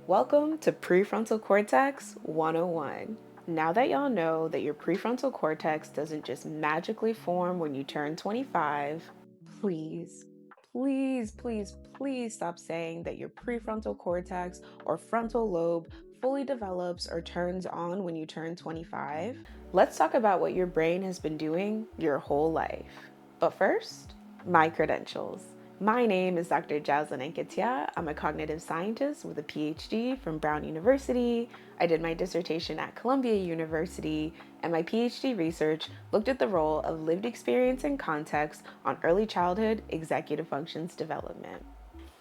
Welcome to Prefrontal Cortex 101. Now that y'all know that your prefrontal cortex doesn't just magically form when you turn 25, please, please stop saying that your prefrontal cortex or frontal lobe fully develops or turns on when you turn 25. Let's talk about what your brain has been doing your whole life. But first, my credentials. My name is Dr. Jazlyn Nketia. I'm a cognitive scientist with a PhD from Brown University. I did my dissertation at Columbia University, and my PhD research looked at the role of lived experience and context on early childhood executive functions development.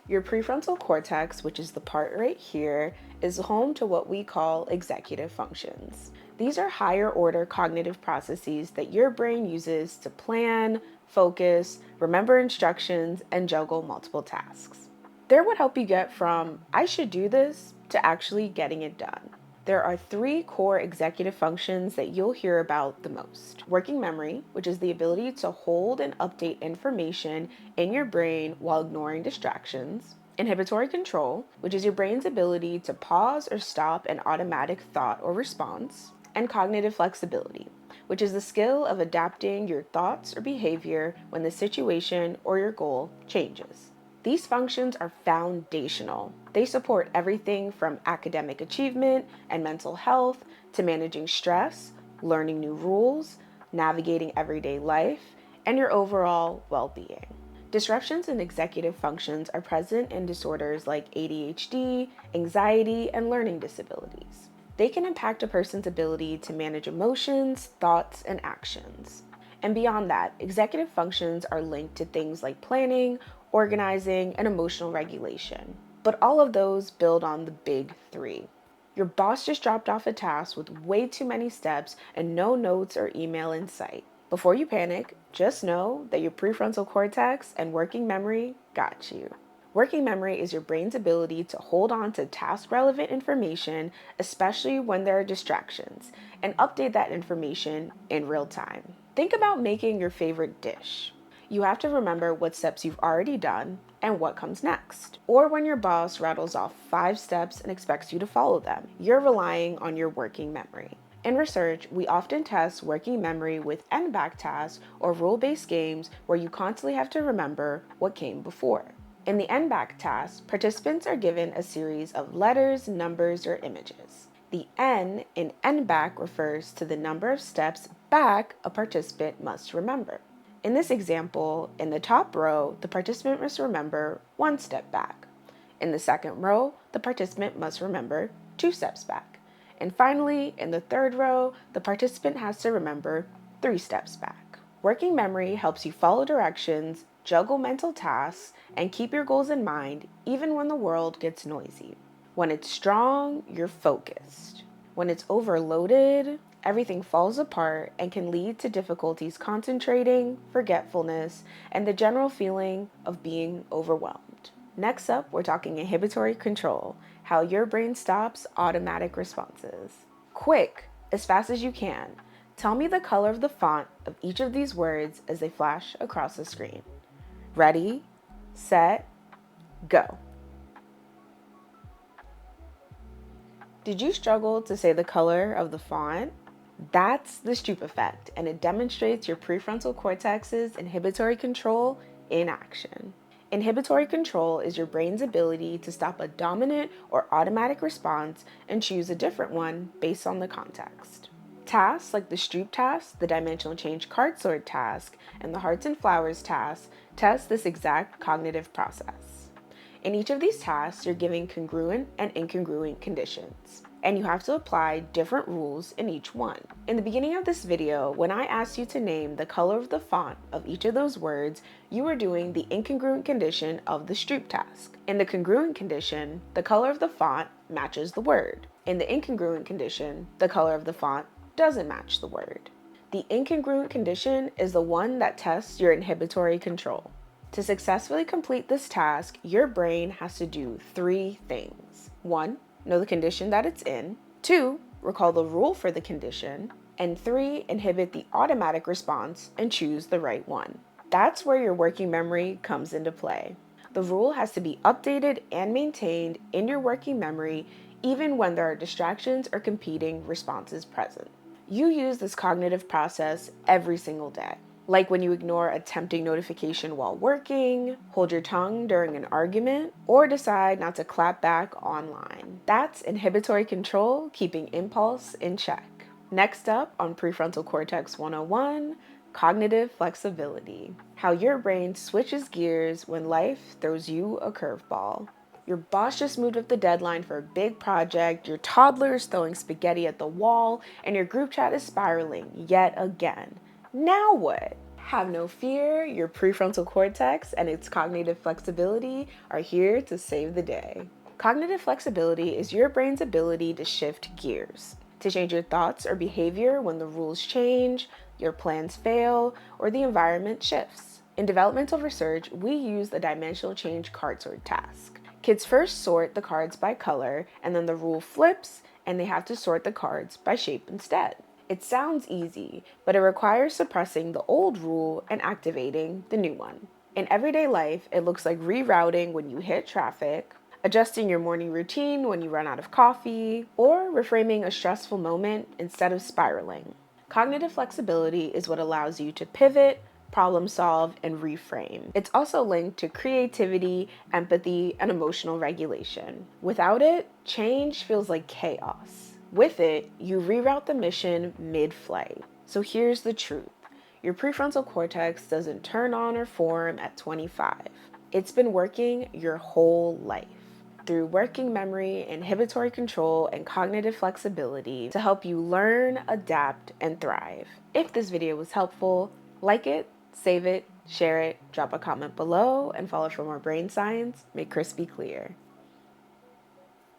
Your prefrontal cortex, which is the part right here, is home to what we call executive functions. These are higher order cognitive processes that your brain uses to plan, focus, remember instructions, and juggle multiple tasks. They're what help you get from, I should do this, to actually getting it done. There are three core executive functions that you'll hear about the most. Working memory, which is the ability to hold and update information in your brain while ignoring distractions. Inhibitory control, which is your brain's ability to pause or stop an automatic thought or response. And cognitive flexibility, which is the skill of adapting your thoughts or behavior when the situation or your goal changes. These functions are foundational. They support everything from academic achievement and mental health to managing stress, learning new rules, navigating everyday life, and your overall well-being. Disruptions in executive functions are present in disorders like ADHD, anxiety, and learning disabilities. They can impact a person's ability to manage emotions, thoughts, and actions. And beyond that, executive functions are linked to things like planning, organizing, and emotional regulation. But all of those build on the big three. Your boss just dropped off a task with way too many steps and no notes or email in sight. Before you panic, just know that your prefrontal cortex and working memory got you. Working memory is your brain's ability to hold on to task-relevant information, especially when there are distractions, and update that information in real time. Think about making your favorite dish. You have to remember what steps you've already done and what comes next. Or when your boss rattles off 5 steps and expects you to follow them, you're relying on your working memory. In research, we often test working memory with end-back tasks or rule-based games where you constantly have to remember what came before. In the end-back task, participants are given a series of letters, numbers, or images. The N in end-back refers to the number of steps back a participant must remember. In this example, in the top row, the participant must remember 1 step back. In the second row, the participant must remember 2 steps back. And finally, in the third row, the participant has to remember 3 steps back. Working memory helps you follow directions, juggle mental tasks, and keep your goals in mind even when the world gets noisy. When it's strong, you're focused. When it's overloaded, everything falls apart and can lead to difficulties concentrating, forgetfulness, and the general feeling of being overwhelmed. Next up, we're talking inhibitory control, how your brain stops automatic responses. Quick, as fast as you can, tell me the color of the font of each of these words as they flash across the screen. Ready, set, go. Did you struggle to say the color of the font? That's the Stroop effect, and it demonstrates your prefrontal cortex's inhibitory control in action. Inhibitory control is your brain's ability to stop a dominant or automatic response and choose a different one based on the context. Tasks like the Stroop task, the dimensional change card sort task, and the hearts and flowers task test this exact cognitive process. In each of these tasks, you're giving congruent and incongruent conditions, and you have to apply different rules in each one. In the beginning of this video, when I asked you to name the color of the font of each of those words, you were doing the incongruent condition of the Stroop task. In the congruent condition, the color of the font matches the word. In the incongruent condition, the color of the font doesn't match the word. The incongruent condition is the one that tests your inhibitory control. To successfully complete this task, your brain has to do 3 things. 1, know the condition that it's in. 2, recall the rule for the condition. And 3, inhibit the automatic response and choose the right one. That's where your working memory comes into play. The rule has to be updated and maintained in your working memory even when there are distractions or competing responses present. You use this cognitive process every single day, like when you ignore a tempting notification while working, hold your tongue during an argument, or decide not to clap back online. That's inhibitory control, keeping impulse in check. Next up on Prefrontal Cortex 101, cognitive flexibility. How your brain switches gears when life throws you a curveball. Your boss just moved up the deadline for a big project, your toddler is throwing spaghetti at the wall, and your group chat is spiraling yet again. Now what? Have no fear, your prefrontal cortex and its cognitive flexibility are here to save the day. Cognitive flexibility is your brain's ability to shift gears, to change your thoughts or behavior when the rules change, your plans fail, or the environment shifts. In developmental research, we use the dimensional change card sort task. Kids first sort the cards by color, and then the rule flips, and they have to sort the cards by shape instead. It sounds easy, but it requires suppressing the old rule and activating the new one. In everyday life, it looks like rerouting when you hit traffic, adjusting your morning routine when you run out of coffee, or reframing a stressful moment instead of spiraling. Cognitive flexibility is what allows you to pivot, problem solve, and reframe. It's also linked to creativity, empathy, and emotional regulation. Without it, change feels like chaos. With it, you reroute the mission mid-flight. So here's the truth. Your prefrontal cortex doesn't turn on or form at 25. It's been working your whole life through working memory, inhibitory control, and cognitive flexibility to help you learn, adapt, and thrive. If this video was helpful, like it, save it, share it, drop a comment below, and follow for more brain science. May Chris be clear.